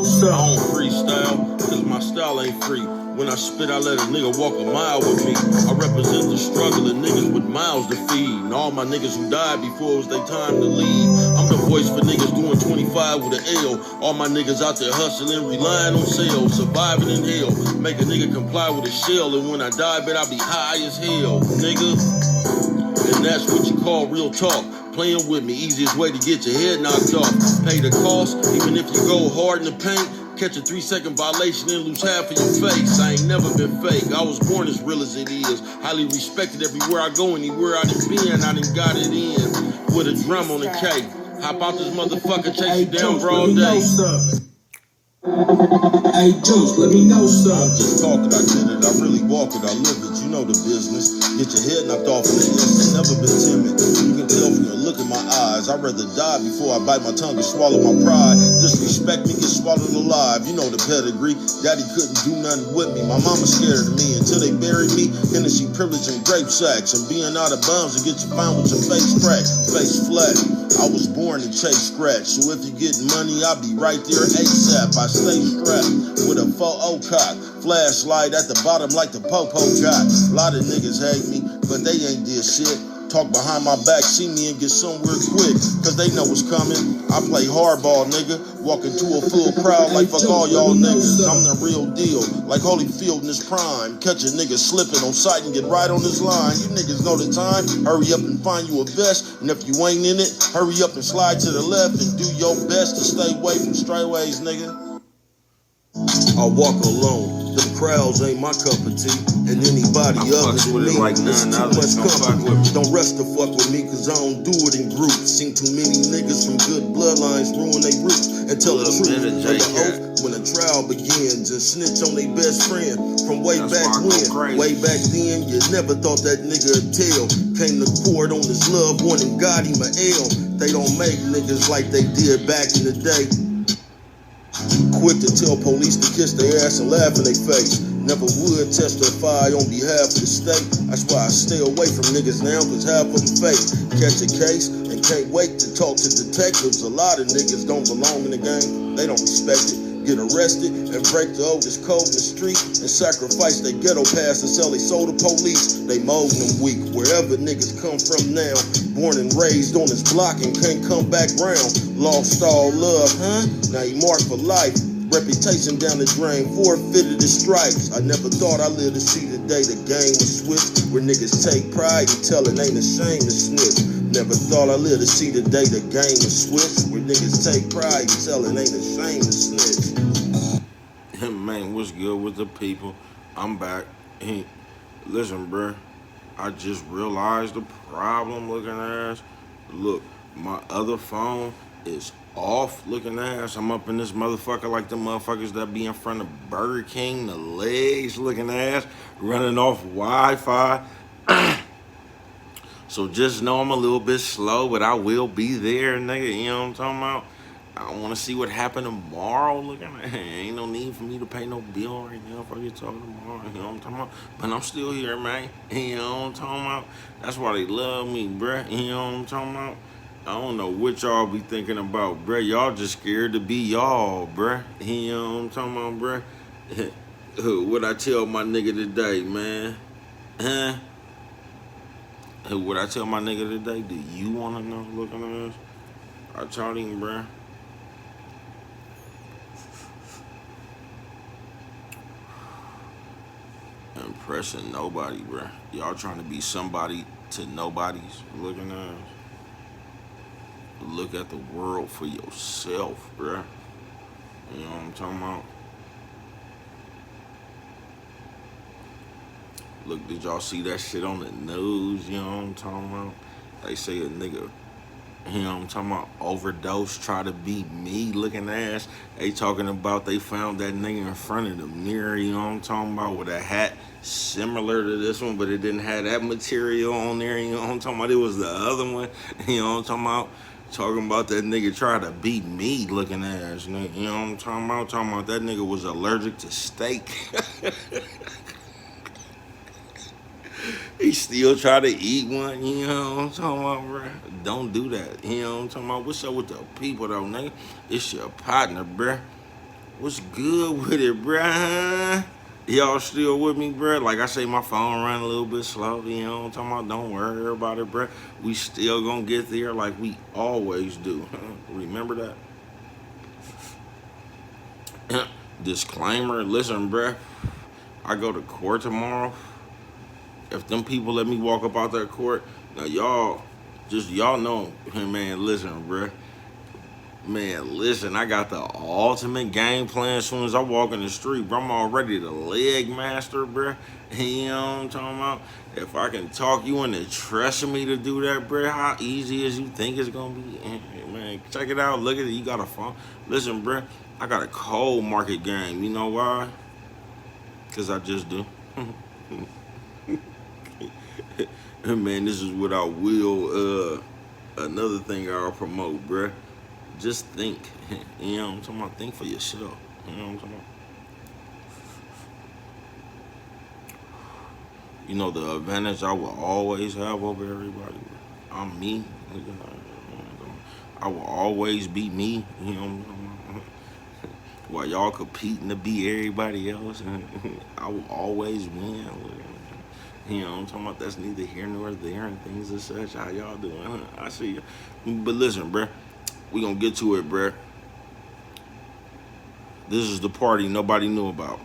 I don't freestyle, cause my style ain't free. When I spit, I let a nigga walk a mile with me. I represent the struggling niggas with mouths to feed. And all my niggas who died before it was their time to leave. I'm the voice for niggas doing 25 with an L. All my niggas out there hustling, relying on sales, surviving in hell. Make a nigga comply with a shell, and when I die, bet I be high as hell, nigga. And that's what you call real talk. Playing with me, easiest way to get your head knocked off. Pay the cost, even if you go hard in the paint. Catch a 3-second violation and lose half of your face. I ain't never been fake. I was born as real as it is. Highly respected everywhere I go, anywhere I done been. I done got it in with a drum on the K. Hop out this motherfucker, chase you down broad day. Hey Juice, let me know something. I don't just talk it, I did it. I really walk it, I live it. You know the business. Get your head knocked off in the instant. Never been timid. You can tell from the look in my eyes. I'd rather die before I bite my tongue and swallow my pride. Disrespect me, get swallowed alive. You know the pedigree. Daddy couldn't do nothing with me. My mama scared of me until they buried me. Hennessy privilege and grape sacks. And being out of bounds to get you found with your face cracked, face flat. I was born to chase scratch. So if you get money, I'll be right there ASAP. I stay strapped with a 4-0 cock. Flashlight at the bottom like the Popo got. A lot of niggas hate me, but they ain't did shit. Talk behind my back, see me and get somewhere quick, cause they know what's coming. I play hardball, nigga. Walk into a full crowd like fuck all y'all niggas. I'm the real deal, like Holyfield in his prime. Catch a nigga slipping on sight and get right on his line. You niggas know the time. Hurry up and find you a vest. And if you ain't in it, hurry up and slide to the left and do your best to stay away from strayways, nigga. I walk alone. The crowds ain't my cup of tea. And anybody other than me, like it's too much company. Don't rush to fuck with me, cause I don't do it in groups. Seen too many niggas from good bloodlines ruin they roots and tell the truth under oath when a trial begins and snitch on their best friend from way back when. Way back then, you never thought that nigga would tell. Came to court on his loved one and got him a L. They don't make niggas like they did back in the day. Quick to tell police to kiss their ass and laugh in their face. Never would testify on behalf of the state. That's why I stay away from niggas now, cause half of them fake. Catch a case and can't wait to talk to detectives. A lot of niggas don't belong in the game. They don't respect it. Get arrested and break the oldest code in the street and sacrifice their ghetto pass and sell their soul to police. They molding them weak wherever niggas come from now. Born and raised on this block and can't come back round. Lost all love, huh? Now he marked for life. Reputation down the drain, forfeited his stripes. I never thought I'd live to see the day the game was switched, where niggas take pride and tell it ain't a shame to snitch. Never thought I'd live to see the day the game was switched, where niggas take pride and tell it ain't a shame to snitch. Man, what's good with the people? I'm back. Hey, listen, bruh. I just realized the problem looking ass. Look, my other phone is off looking ass. I'm up in this motherfucker like the motherfuckers that be in front of Burger King, the legs looking ass, running off Wi-Fi. So just know I'm a little bit slow, but I will be there, nigga. You know what I'm talking about? I want to see what happened tomorrow. Looking at ain't no need for me to pay no bill right now if I get talking tomorrow. You know what I'm talking about? But I'm still here, man. You know what I'm talking about? That's why they love me, bruh. You know what I'm talking about? I don't know what y'all be thinking about, bruh. Y'all just scared to be y'all, bruh. You know what I'm talking about, bruh? What I tell my nigga today, man? Huh? What I tell my nigga today? Do you want to know? Looking at us? I told him, bruh. Impressing nobody, bruh. Y'all trying to be somebody to nobody's. Looking at us. Look at the world for yourself, bruh. You know what I'm talking about? Look, did y'all see that shit on the news? You know what I'm talking about? They say a nigga, you know what I'm talking about, overdose, try to beat me looking ass. They talking about they found that nigga in front of the mirror, you know what I'm talking about, with a hat similar to this one, but it didn't have that material on there, you know what I'm talking about? It was the other one, you know what I'm talking about? Talking about that nigga try to beat me looking ass, nigga. You know what I'm talking about? Talking about that nigga was allergic to steak. He still try to eat one, you know what I'm talking about, bro? Don't do that, you know what I'm talking about? What's up with the people, though, nigga? It's your partner, bro. What's good with it, bruh? Y'all still with me, bruh? Like I say, my phone run a little bit slow. You know what I'm talking about? Don't worry about it, bruh. We still gonna get there like we always do. Remember that? Disclaimer, listen, bruh. I go to court tomorrow. If them people let me walk up out that court, now y'all know, man, listen, bruh. Man, listen, I got the ultimate game plan as soon as I walk in the street, bro. I'm already the leg master, bro. You know what I'm talking about? If I can talk you into trusting me to do that, bro, how easy as you think it's gonna be? Man, check it out. Look at it. You got a phone. Listen, bro, I got a cold market game. You know why? Because I just do. Man, this is what I will, another thing I'll promote, bruh. Just think. You know what I'm talking about? Think for yourself. You know what I'm talking about? You know the advantage I will always have over everybody. I'm me. I will always be me. You know what I'm talking about? While y'all competing to be everybody else, I will always win. You know what I'm talking about? That's neither here nor there and things as such. How y'all doing? I see you. But listen, bruh. We gonna get to it, bruh. This is the party nobody knew about.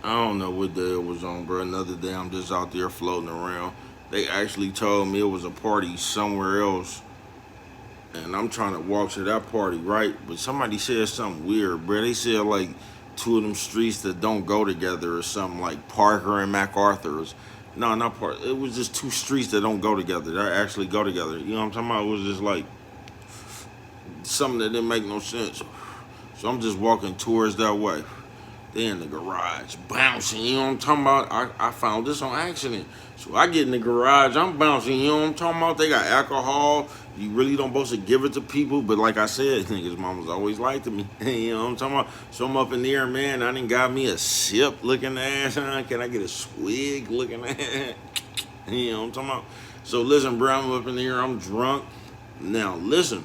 I don't know what day it was on, bruh. Another day I'm just out there floating around. They actually told me it was a party somewhere else. And I'm trying to walk to that party, right? But somebody said something weird, bruh. They said like two of them streets that don't go together or something, like Parker and MacArthur's. No, not Parker. It was just two streets that don't go together. That actually go together. You know what I'm talking about? It was just like something that didn't make no sense. So I'm just walking towards that way. They in the garage bouncing, you know what I'm talking about? I found this on accident. So I get in the garage, I'm bouncing, you know what I'm talking about? They got alcohol. You really don't supposed to give it to people, but like I said, niggas mama's always lied to me. You know what I'm talking about? So I'm up in there, man. I done got me a sip looking ass. Can I get a swig looking ass? You know what I'm talking about? So listen, bro, I'm up in here, I'm drunk. Now listen.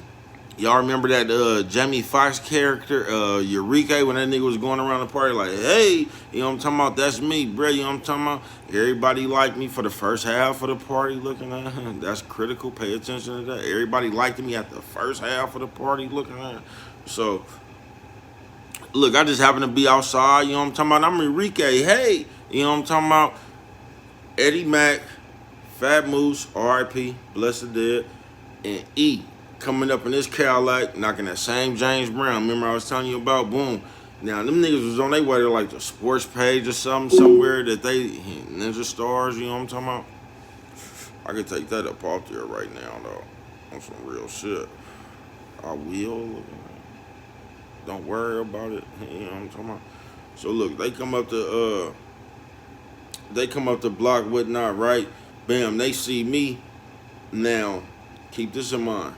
Y'all remember that Jamie Foxx character, Eureka, when that nigga was going around the party like, hey, you know what I'm talking about? That's me, bro. You know what I'm talking about? Everybody liked me for the first half of the party looking at. That's critical. Pay attention to that. Everybody liked me at the first half of the party looking at. So, look, I just happen to be outside. You know what I'm talking about? I'm Enrique. Hey, you know what I'm talking about? Eddie Mack, Fat Moose, R.I.P., Blessed Dead, and E coming up in this Cadillac, knocking that same James Brown. Remember I was telling you about? Boom. Now, them niggas was on their way to like the sports page or something, somewhere that they, Ninja Stars, you know what I'm talking about? I could take that up off there right now, though, on some real shit. I will. Don't worry about it. You know what I'm talking about? So look, they come up the block, whatnot, right? Bam, they see me. Now, keep this in mind.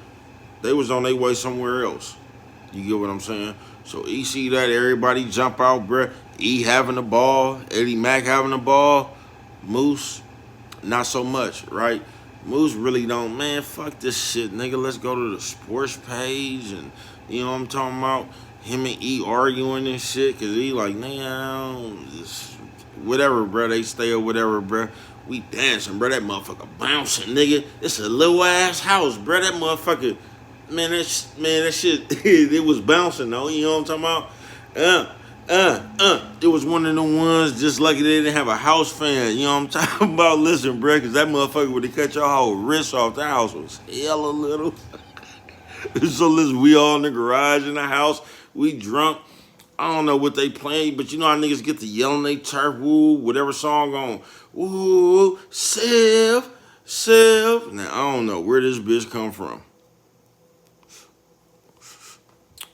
They was on their way somewhere else. You get what I'm saying? So E see that, everybody jump out, bruh. E having the ball, Eddie Mack having the ball, Moose, not so much, right? Moose really don't, man, fuck this shit, nigga. Let's go to the sports page and, you know what I'm talking about? Him and E arguing and shit, cause he like, man, whatever, bruh. They stay or whatever, bruh. We dancing, bruh. That motherfucker bouncing, nigga. It's a little ass house, bruh. That motherfucker. Man, that shit, it was bouncing though. You know what I'm talking about? It was one of the ones just like they didn't have a house fan. You know what I'm talking about? Listen, bro, because that motherfucker would have cut your whole wrist off. That house was hella little. So listen, we all in the garage in the house. We drunk. I don't know what they playing, but you know how niggas get to yelling they turf, woo, whatever song on. Woo, Sev. Now, I don't know where this bitch come from.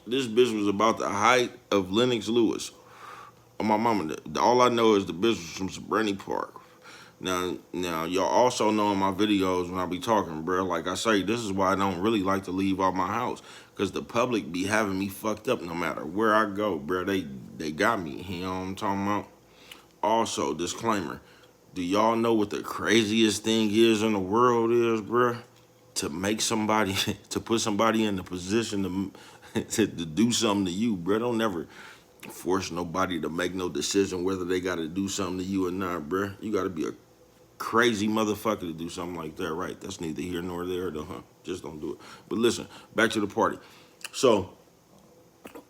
This bitch was about the height of Lennox Lewis. Oh, my mama, all I know is the bitch was from Serenity Park. Now, y'all also know in my videos when I be talking, bro, like I say, this is why I don't really like to leave out my house. Because the public be having me fucked up no matter where I go, bro. They got me, you know what I'm talking about? Also, disclaimer, do y'all know what the craziest thing is in the world is, bro? To make somebody, to put somebody in the position to do something to you, bro. Don't never force nobody to make no decision whether they got to do something to you or not, bro. You got to be a crazy motherfucker to do something like that, right? That's neither here nor there, though, huh? Just don't do it. But listen, back to the party. So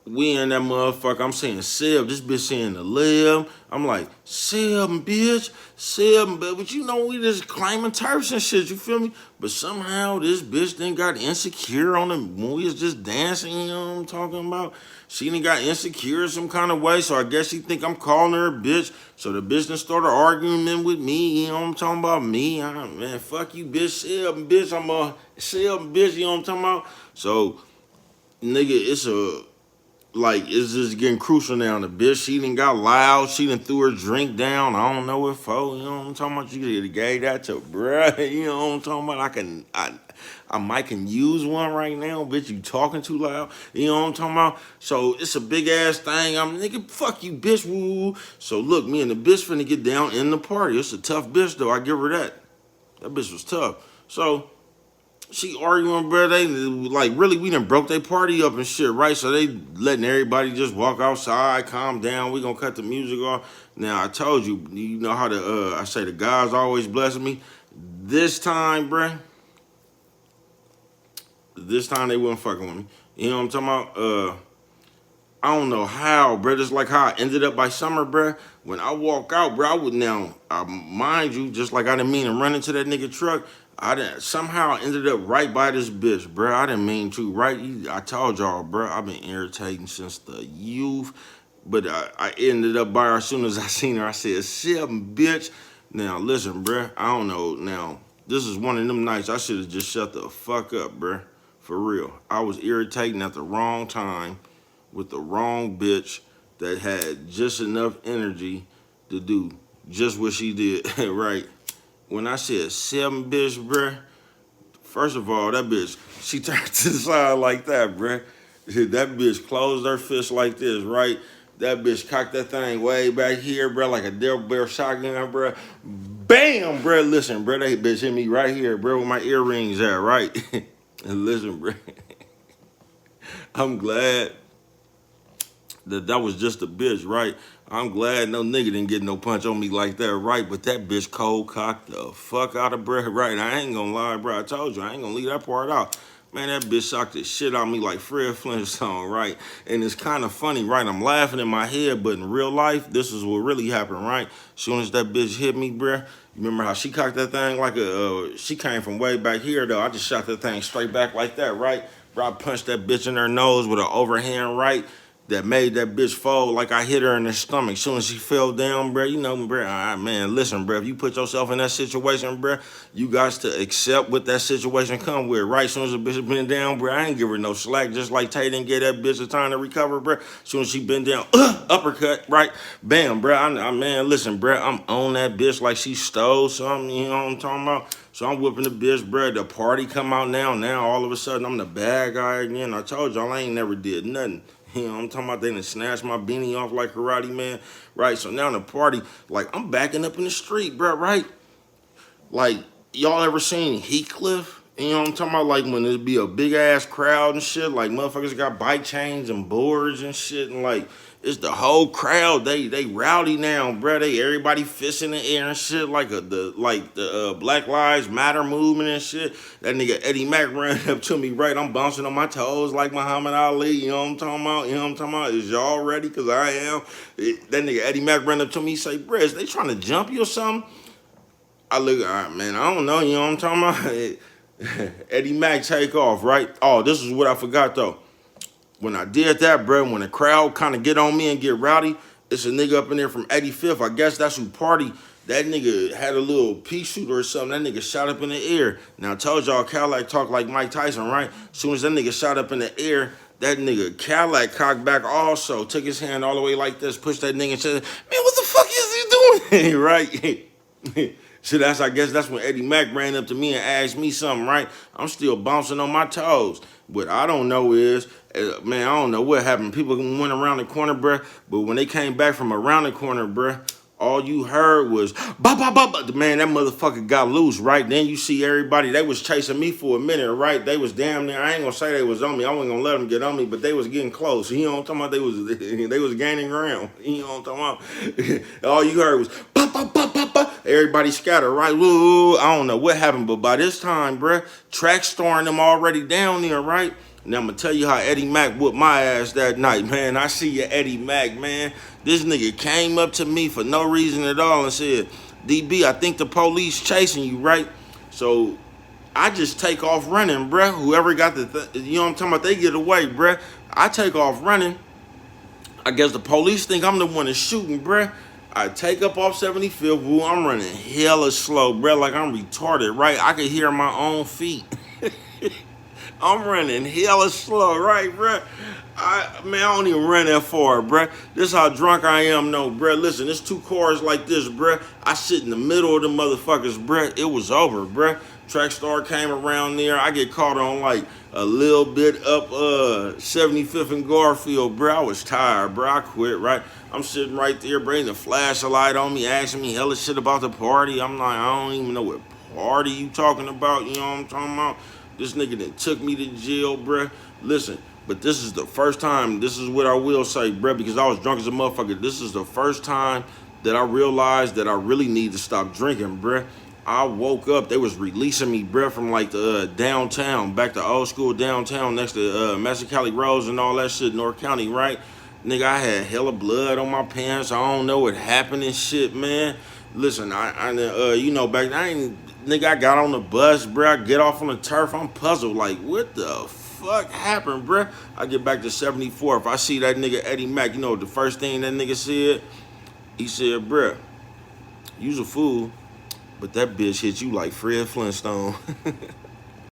we in that motherfucker. I'm saying Seb, this bitch saying the lib. I'm like, Seb, bitch, Seb, but you know we just claiming turfs and shit, you feel me? But somehow this bitch then got insecure on the when we was just dancing, you know what I'm talking about? She done got insecure some kind of way, so I guess she think I'm calling her a bitch. So the bitch done started arguing with me, you know what I'm talking about? Me, man, fuck you, bitch, Seb, bitch, I'm a Seb, bitch, you know what I'm talking about? So, nigga, it's just getting crucial now. The bitch, she done got loud. She done threw her drink down. I don't know what for. You know what I'm talking about? You gave that to bruh. You know what I'm talking about? I might can use one right now. Bitch, you talking too loud. You know what I'm talking about? So it's a big ass thing. I'm nigga, fuck you, bitch. Woo. So look, me and the bitch finna get down in the party. It's a tough bitch though. I give her that. That bitch was tough. So she arguing, bro. They like really we done broke their party up and shit, right? So they letting everybody just walk outside, calm down. We gonna cut the music off. Now I told you, you know how I say the God's always blessing me. This time, bro. This time they wasn't fucking with me. You know what I'm talking about? I don't know how, bro. Just like how I ended up by summer, bro. When I walk out, bro, mind you, just like I didn't mean to run into that nigga truck. I didn't somehow ended up right by this bitch, bro. I didn't mean to. Right, I told y'all, bro. I've been irritating since the youth, but I ended up by her as soon as I seen her. I said, "Shit, bitch." Now listen, bro. I don't know. Now this is one of them nights I should have just shut the fuck up, bro. For real, I was irritating at the wrong time with the wrong bitch that had just enough energy to do just what she did, right? When I said seven bitch, bruh, first of all, that bitch, she turned to the side like that, bruh. That bitch closed her fist like this, right? That bitch cocked that thing way back here, bruh, like a Devil Bear shotgun, bruh. Bam, bruh. Listen, bruh, that bitch hit me right here, bruh, with my earrings at, right? And listen, bruh, I'm glad that was just a bitch, right? I'm glad no nigga didn't get no punch on me like that, right? But that bitch cold cocked the fuck out of bruh, right? And I ain't gonna lie, bruh. I told you, I ain't gonna leave that part out. Man, that bitch shocked the shit out of me like Fred Flintstone, right? And it's kind of funny, right? I'm laughing in my head, but in real life, this is what really happened, right? As soon as that bitch hit me, bruh, you remember how she cocked that thing like she came from way back here, though. I just shot that thing straight back like that, right? Bro, I punched that bitch in her nose with an overhand right that made that bitch fall like I hit her in the stomach. Soon as she fell down, bro, you know, bro, all right, man, listen, bro, if you put yourself in that situation, bro, you got to accept what that situation come with, right? Soon as the bitch been down, bro, I ain't give her no slack, just like Tay didn't get that bitch the time to recover, bro. Soon as she been down, uppercut, right? Bam, bro, man, listen, bro, I'm on that bitch like she stole something, you know what I'm talking about? So I'm whipping the bitch, bro. The party come out now. Now all of a sudden I'm the bad guy again. I told y'all I ain't never did nothing. You know, I'm talking about they done snatched my beanie off like Karate Man, right? So now in the party, like, I'm backing up in the street, bro, right? Like, y'all ever seen Heathcliff? You know what I'm talking about? Like, when there'd be a big-ass crowd and shit, like, motherfuckers got bike chains and boards and shit, and, like, it's the whole crowd. They rowdy now, bro. Everybody fists in the air and shit, like the Black Lives Matter movement and shit. That nigga Eddie Mack ran up to me, right? I'm bouncing on my toes like Muhammad Ali. You know what I'm talking about? You know what I'm talking about? Is y'all ready? Cause I am. That nigga Eddie Mack ran up to me, say, "Bro, is they trying to jump you or something?" I look, all right, man. I don't know. You know what I'm talking about? Eddie Mack take off, right? Oh, this is what I forgot though. When I did that, bro, when the crowd kind of get on me and get rowdy, it's a nigga up in there from 85th. I guess that's who party. That nigga had a little pea shooter or something. That nigga shot up in the air. Now, I told y'all Cadillac talk like Mike Tyson, right? As soon as that nigga shot up in the air, that nigga Cadillac cocked back also, took his hand all the way like this, pushed that nigga and said, "Man, what the fuck is he doing?" Right? So I guess that's when Eddie Mack ran up to me and asked me something, right? I'm still bouncing on my toes. What I don't know is, man, I don't know what happened. People went around the corner, bruh, but when they came back from around the corner, bruh, All you heard was ba ba ba ba. Man, that motherfucker got loose, right? Then you see everybody. They was chasing me for a minute, right? They was damn near. I ain't gonna say they was on me. I wasn't gonna let them get on me, but they was getting close. You know what I'm talking about? They was gaining ground. You know what I'm talking about? All you heard was ba ba ba ba ba. Everybody scattered, right? Woo, I don't know what happened, but by this time, bruh, track storing them already down there, right? Now I'm gonna tell you how Eddie Mac whooped my ass that night, man. I see you, Eddie Mac, man. This nigga came up to me for no reason at all and said, DB, I think the police chasing you, right? So I just take off running, bruh. Whoever got you know what I'm talking about, they get away, bruh. I take off running. I guess the police think I'm the one that's shooting, bruh. I take up off 75th, woo. I'm running hella slow, bruh, like I'm retarded, right? I can hear my own feet. I'm running hella slow, right, bruh? I don't even run that far, bruh. This how drunk I am, no, bruh. Listen, there's two cars like this, bruh. I sit in the middle of the motherfuckers, bruh. It was over, bruh. Track star came around there. I get caught on like a little bit up 75th and Garfield, bruh. I was tired, bruh. I quit, right? I'm sitting right there, bringing the flashlight on me, asking me hella shit about the party. I'm like, I don't even know what party you talking about. You know what I'm talking about? This nigga that took me to jail, bruh. Listen, but this is the first time, this is what I will say, bruh, because I was drunk as a motherfucker. This is the first time that I realized that I really need to stop drinking, bruh. I woke up, they was releasing me, bruh, from like the downtown, back to old school downtown next to Mexicali Rose and all that shit, North County, right? Nigga, I had hella blood on my pants. I don't know what happened and shit, man. Listen, you know, back then, nigga, I got on the bus, bruh. I get off on the turf. I'm puzzled, like, what the fuck happened, bruh? I get back to 74th. I see that nigga Eddie Mac. You know the first thing that nigga said? He said, bruh, you's a fool, but that bitch hit you like Fred Flintstone.